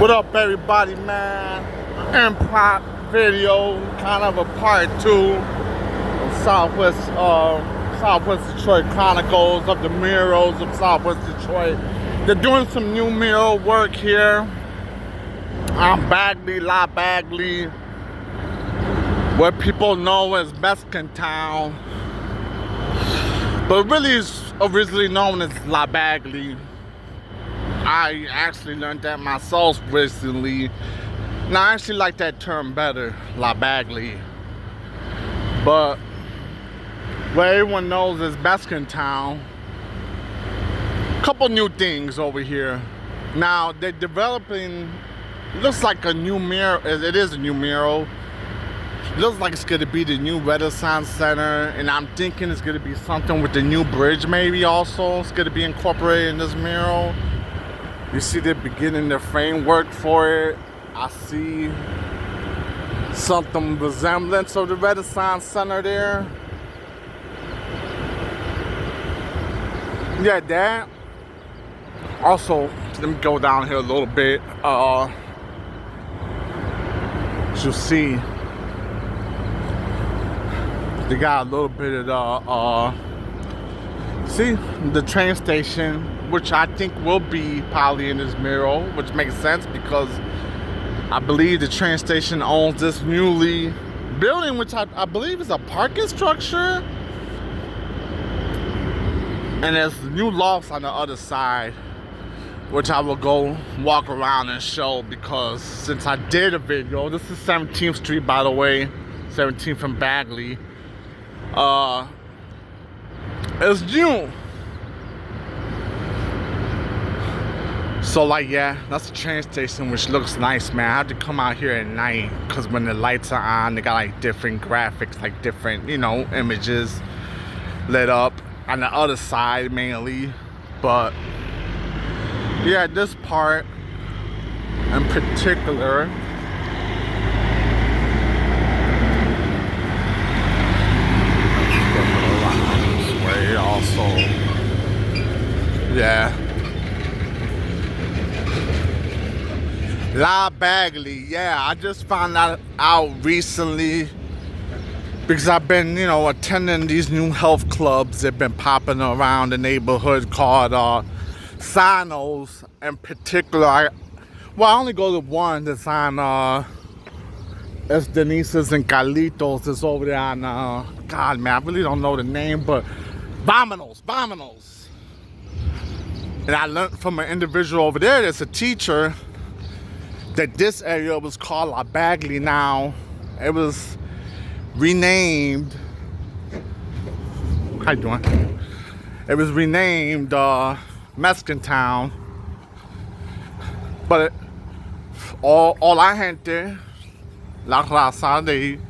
What up, everybody, man? Improv video, kind of a part 2 of Southwest Detroit Chronicles of the murals of Southwest Detroit. They're doing some new mural work here on Bagley, Bagley, what people know as Mexican Town, but really is originally known as La Bagley. I actually learned that myself recently. Now I actually like that term better, La Bagley. But what everyone knows is Mexican Town. Couple new things over here. Now they're developing, looks like a new mural. It is a new mural. Looks like it's gonna be the new Renaissance Center, and I'm thinking it's gonna be something with the new bridge maybe also. It's gonna be incorporated in this mural. You see they're beginning the framework for it. I see something resemblance of the Renaissance Center there. Yeah, that. Also, let me go down here a little bit. As you see, they got a little bit of see the train station, which I think will be probably in this mural, which makes sense because I believe the train station owns this newly building, which I believe is a parking structure. And there's new lofts on the other side, which I will go walk around and show, because since I did a video, this is 17th Street, by the way, 17th from Bagley. It's new. So like, yeah, that's the train station, which looks nice, man. I have to come out here at night because when the lights are on, they got like different graphics, like different, you know, images lit up on the other side mainly. But yeah, this part in particular, this way also, yeah. La Bagley, yeah, I just found that out recently because I've been, you know, attending these new health clubs that have been popping around the neighborhood called Sanos in particular. I only go to one that's on it's Denise's and Carlitos. It's over there on God, man, I really don't know the name, but Vominos. And I learned from an individual over there that's a teacher that this area was called La Bagley now. It was renamed, how you doing? It was renamed Mexican Town. But all la gente, la raza, they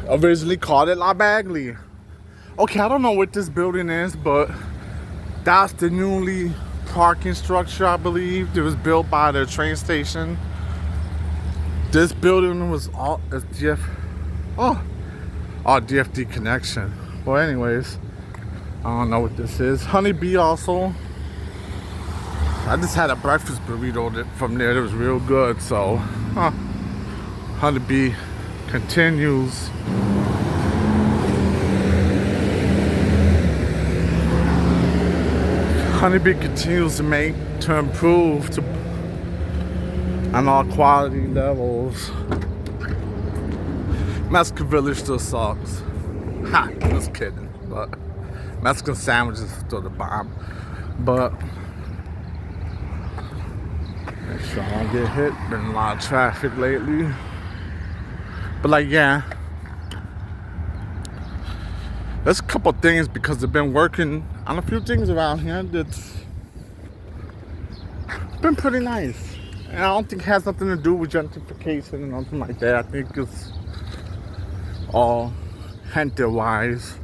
originally called it La Bagley. Okay, I don't know what this building is, but that's the newly parking structure, I believe. It was built by the train station. This building was all DFD connection. Well, anyways, I don't know what this is. Honeybee also. I just had a breakfast burrito from there. It was real good. So, Honeybee continues. Honeybee continues to improve on all quality levels. Mexican Village still sucks. Ha, just kidding. But Mexican sandwiches are still the bomb. But make sure I don't get hit. Been a lot of traffic lately. But like, yeah, there's a couple things because they've been working on a few things around here that's been pretty nice. And I don't think it has nothing to do with gentrification or nothing like that. I think it's all gente-wise.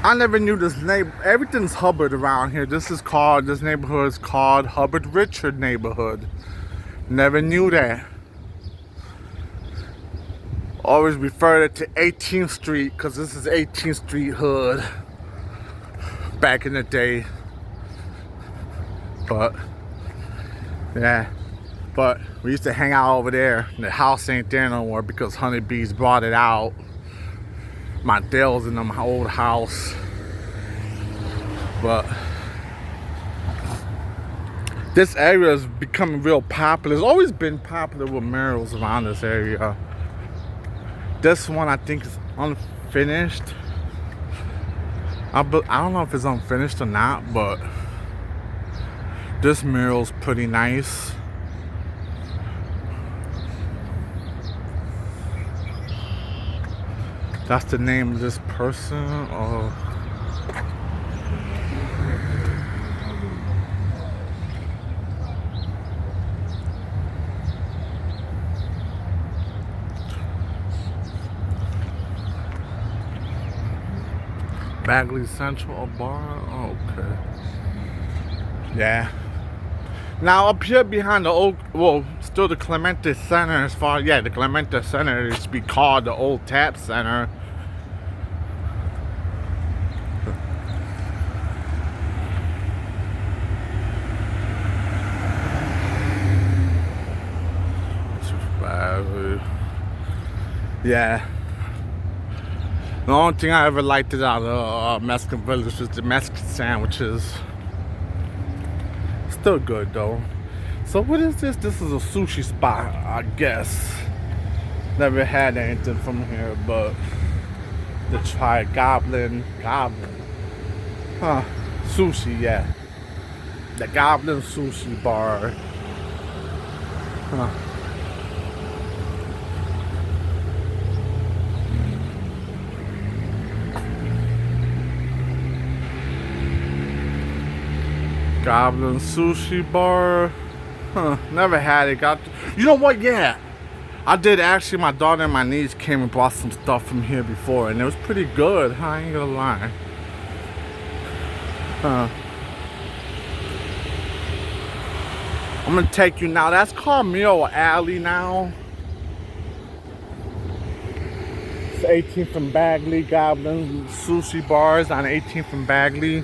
I never knew this name. Everything's Hubbard around here. This neighborhood is called Hubbard Richard neighborhood. Never knew that. always refer it to 18th Street because this is 18th Street hood back in the day. But yeah, but we used to hang out over there. The house ain't there no more because honeybees brought it out. My Dale's in my old house. But this area is becoming real popular. It's always been popular with murals around this area. This one I think is unfinished. I don't know if it's unfinished or not, but this mural's pretty nice. That's the name of this person. Oh. Bagley Central Bar. Oh, okay. Yeah. Now up here behind the old, well, still the Clemente Center as far, yeah, the Clemente Center used to be called the Old Tap Center. Yeah. The only thing I ever liked out of Mexican Village was the Mexican sandwiches. Still good though. So what is this? This is a sushi spot, I guess. Never had anything from here, but to try Goblin. Huh. Sushi, yeah. The Goblin Sushi Bar. Huh. Goblin Sushi Bar. Huh, never had it. You know what? Yeah, I did actually. My daughter and my niece came and brought some stuff from here before, and it was pretty good. Huh, I ain't gonna lie. Huh. I'm gonna take you now. That's called Bagley Art Alley now. It's 18th and Bagley. Goblin Sushi Bars on 18th and Bagley.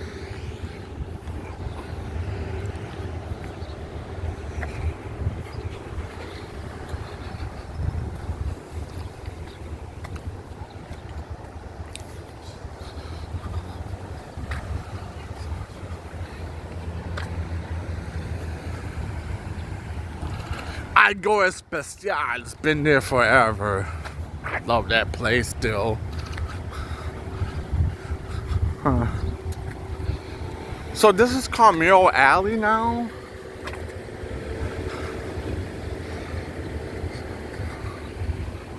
Go Especial. It's been there forever. I love that place still. Huh. So this is called Bagley Art Alley now?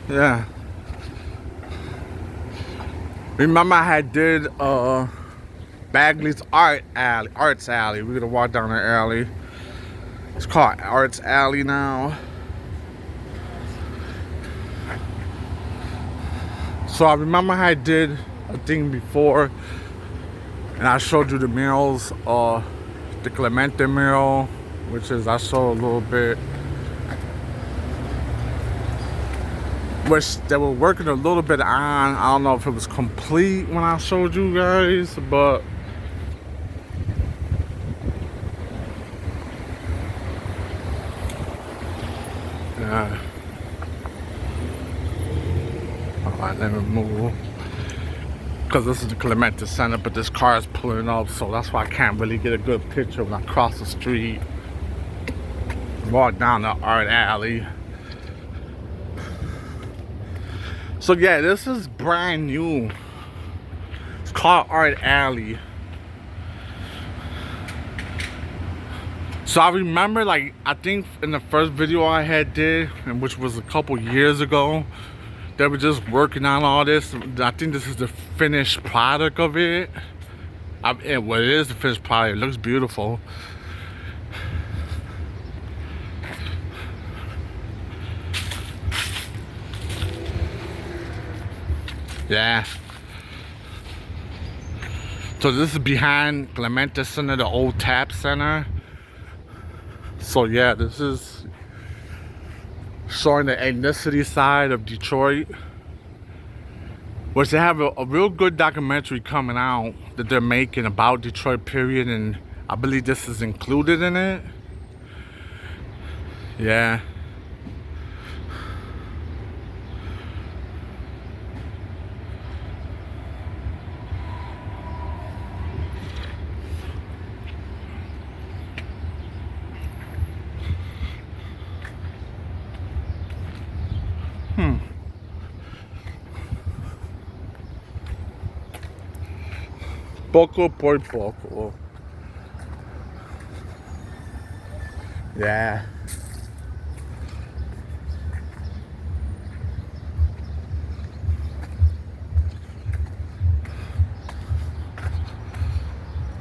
Yeah. Remember I did Bagley's Arts Alley. We're gonna walk down the alley. It's called Arts Alley now. So I remember I did a thing before and I showed you the murals, the Clemente mural, which is I showed a little bit, which they were working a little bit on. I don't know if it was complete when I showed you guys, but yeah. Alright, let me move. Because this is the Clemente Center, but this car is pulling up, so that's why I can't really get a good picture when I cross the street. Walk down the Art Alley. So yeah, this is brand new. It's called Art Alley. So I remember, like, I think in the first video I had did, and which was a couple years ago, they were just working on all this. I think this is the finished product of it. Well, it is the finished product. It looks beautiful. Yeah. So this is behind Clemente Center, the old Tap Center. So yeah, this is showing the ethnicity side of Detroit. which they have a real good documentary coming out that they're making about Detroit period, and I believe this is included in it. Yeah. Poco por poco. Yeah.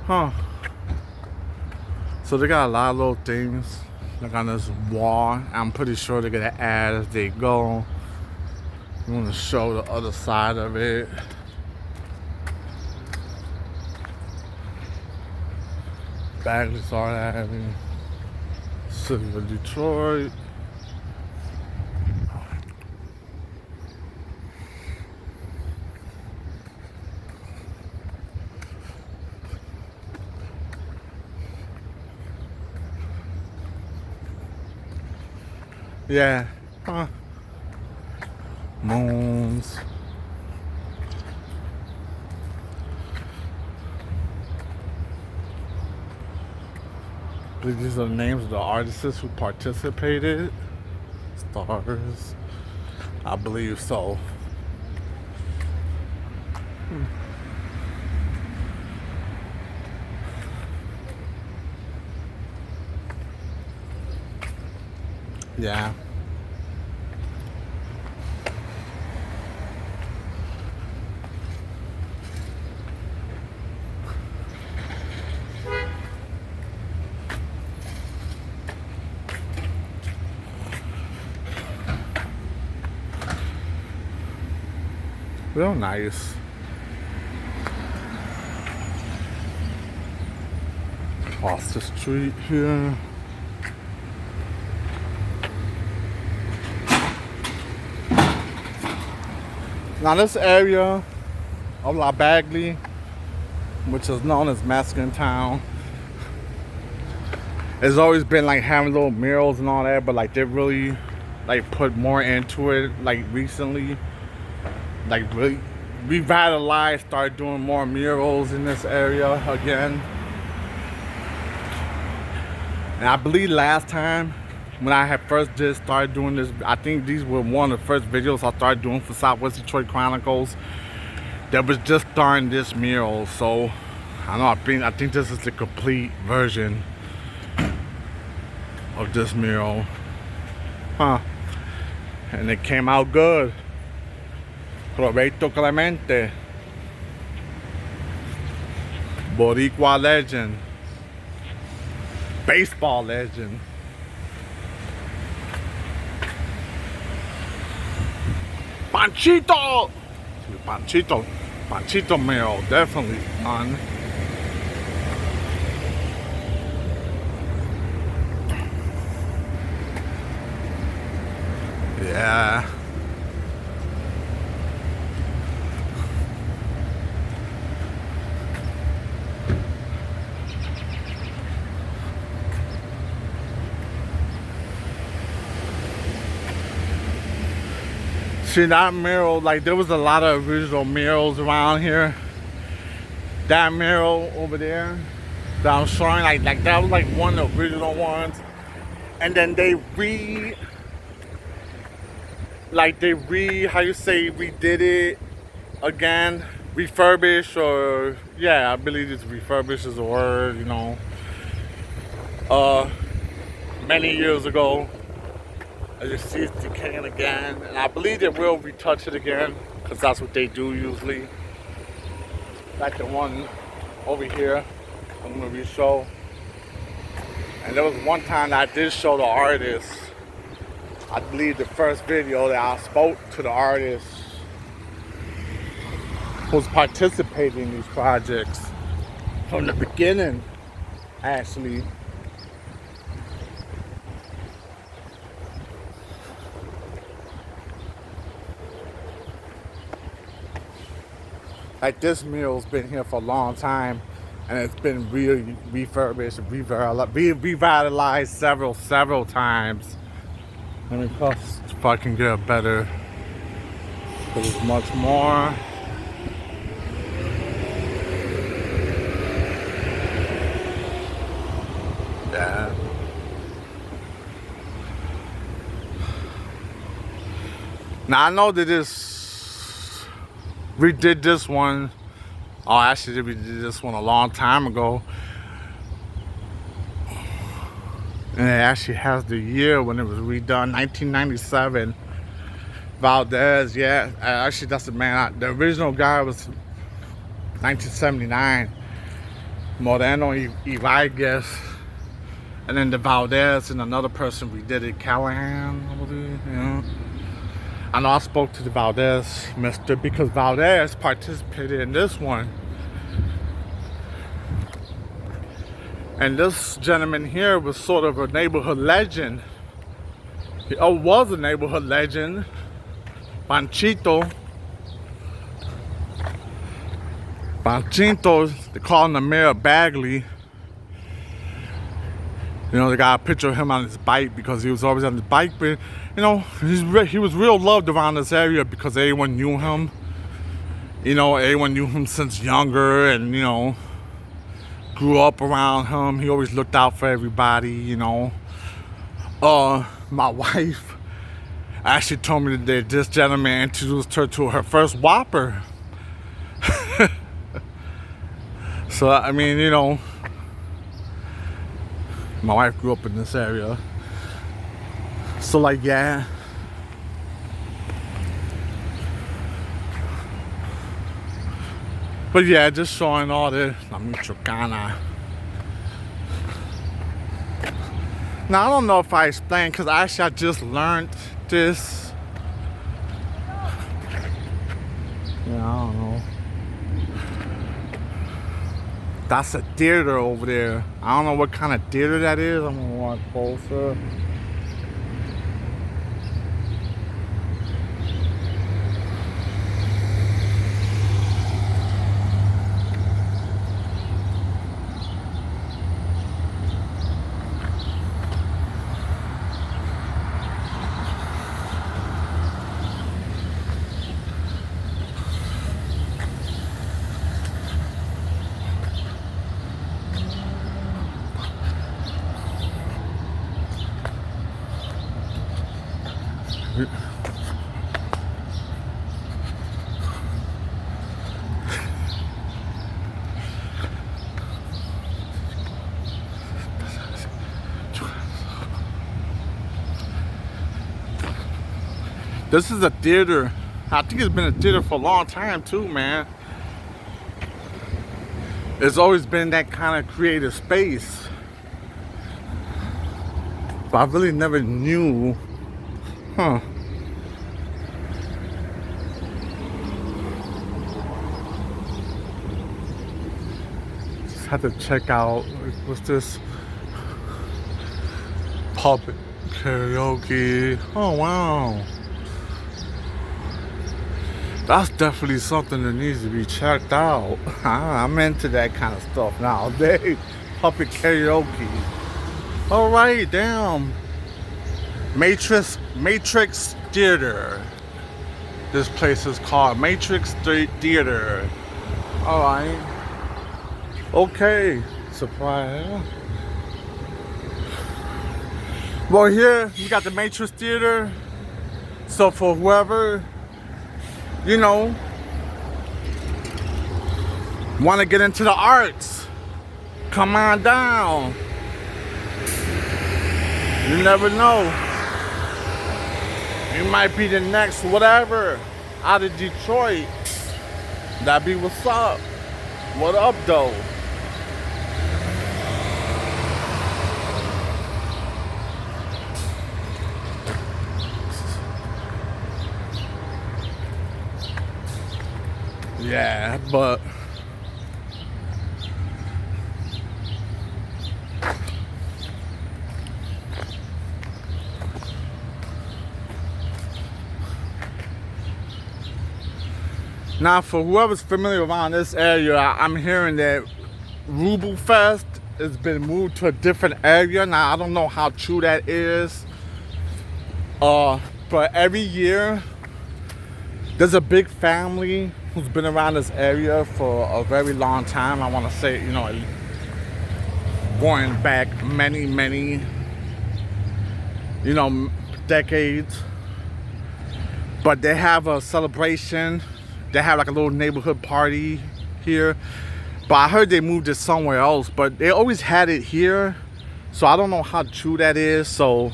Huh. So they got a lot of little things like on this wall. I'm pretty sure they're gonna add as they go. I'm gonna show the other side of it. Bagley Art Alley, City of Detroit. Yeah. Huh. Moons. I believe these are the names of the artists who participated. Stars. I believe so. Yeah. Real nice. Across the street here. Now this area of La Bagley, which is known as Mexican Town, has always been like having little murals and all that, but like they really like put more into it like recently. Like really revitalized, started doing more murals in this area again. And I believe last time when I had first just started doing this, I think these were one of the first videos I started doing for Southwest Detroit Chronicles that was just starting this mural. So I know I think this is the complete version of this mural. Huh. And it came out good. Roberto Clemente, Boricua legend, baseball legend. Panchito! Panchito mural, definitely fun. Yeah. See that mural, like there was a lot of original murals around here. That mural over there that I'm showing, like that was like one of the original ones. And then they redid it again, refurbish, or yeah, I believe it's refurbish is a word, you know. Many years ago. As you see, it's decaying again, and I believe they will retouch it again, because that's what they do usually. Like the one over here, I'm going to re-show. And there was one time that I did show the artist. I believe the first video that I spoke to the artist who was participating in these projects from the beginning, actually. Like this mural's been here for a long time, and it's been really refurbished, revitalized several times. Let me plus if I can get a better. There's much more. Yeah. Now I know that we did this one. Oh, actually, we did this one a long time ago. And it actually has the year when it was redone, 1997. Valdez, yeah. Actually, that's the man. The original guy was 1979. Moreno Ivaiguez. And then the Valdez and another person we did it, Callahan, I believe, yeah. I know I spoke to the Valdez mister because Valdez participated in this one. And this gentleman here was sort of a neighborhood legend. He was a neighborhood legend. Panchito, they call him the mayor of Bagley. You know, they got a picture of him on his bike because he was always on his bike. But, you know, he was real loved around this area because everyone knew him. You know, everyone knew him since younger and, you know, grew up around him. He always looked out for everybody, you know. My wife actually told me that this gentleman introduced her to her first Whopper. So, I mean, you know, my wife grew up in this area. So, like, yeah. But yeah, just showing all the La Michoacana. Now, I don't know if I explained, because actually I just learned this. Yeah, I don't know. That's a theater over there. I don't know what kind of theater that is. I'm gonna walk closer. This is a theater. I think it's been a theater for a long time too, man. It's always been that kind of creative space. But I really never knew. Huh. Just had to check out, what's this? Public karaoke. Oh, wow. That's definitely something that needs to be checked out. I'm into that kind of stuff nowadays. Public karaoke. All right, damn. Matrix Theater. This place is called Matrix Theater. All right. Okay. Surprise. Well, here we got the Matrix Theater. So for whoever, you know, want to get into the arts, come on down. You never know. You might be the next whatever out of Detroit. That be what's up. What up, though? Yeah, but Now, for whoever's familiar around this area, I'm hearing that Ruble Fest has been moved to a different area. Now, I don't know how true that is. But every year, there's a big family who's been around this area for a very long time. I want to say, you know, going back many, you know, decades. But they have a celebration. They have like a little neighborhood party here. But I heard they moved it somewhere else. But they always had it here. So I don't know how true that is. So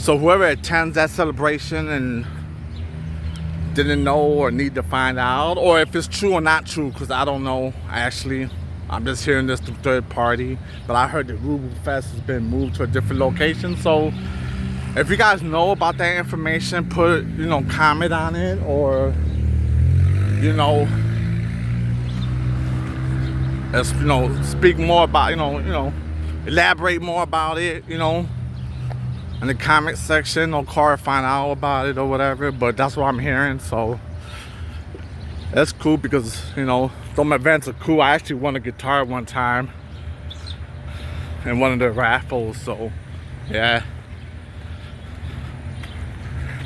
whoever attends that celebration and didn't know or need to find out, or if it's true or not true, because I don't know actually. I'm just hearing this through third party. But I heard that Ruble Fest has been moved to a different location. So if you guys know about that information, put, you know, comment on it, or, you know, as, you know, speak more about, you know, elaborate more about it, you know, in the comment section, or call or find out about it or whatever. But that's what I'm hearing, so that's cool, because, you know, some events are cool. I actually won a guitar one time in one of the raffles, so yeah.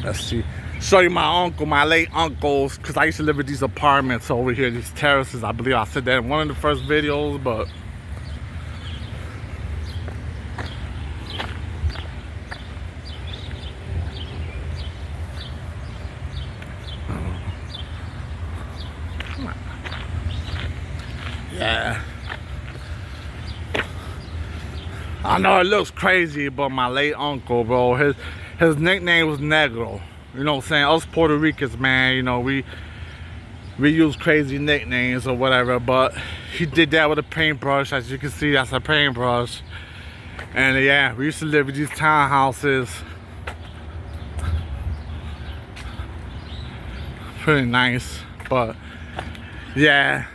Let's see. Show you my uncle, my late uncles, because I used to live in these apartments over here, these terraces. I believe I said that in one of the first videos, but yeah. I know it looks crazy, but my late uncle, bro, his nickname was Negro. You know what I'm saying? Us Puerto Ricans, man, you know, we use crazy nicknames or whatever, but he did that with a paintbrush. As you can see, that's a paintbrush. And yeah, we used to live in these townhouses. Pretty nice, but yeah.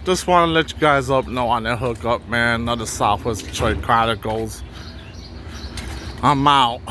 Just want to let you guys know on that hookup, man. Another Southwest Detroit Chronicles. I'm out.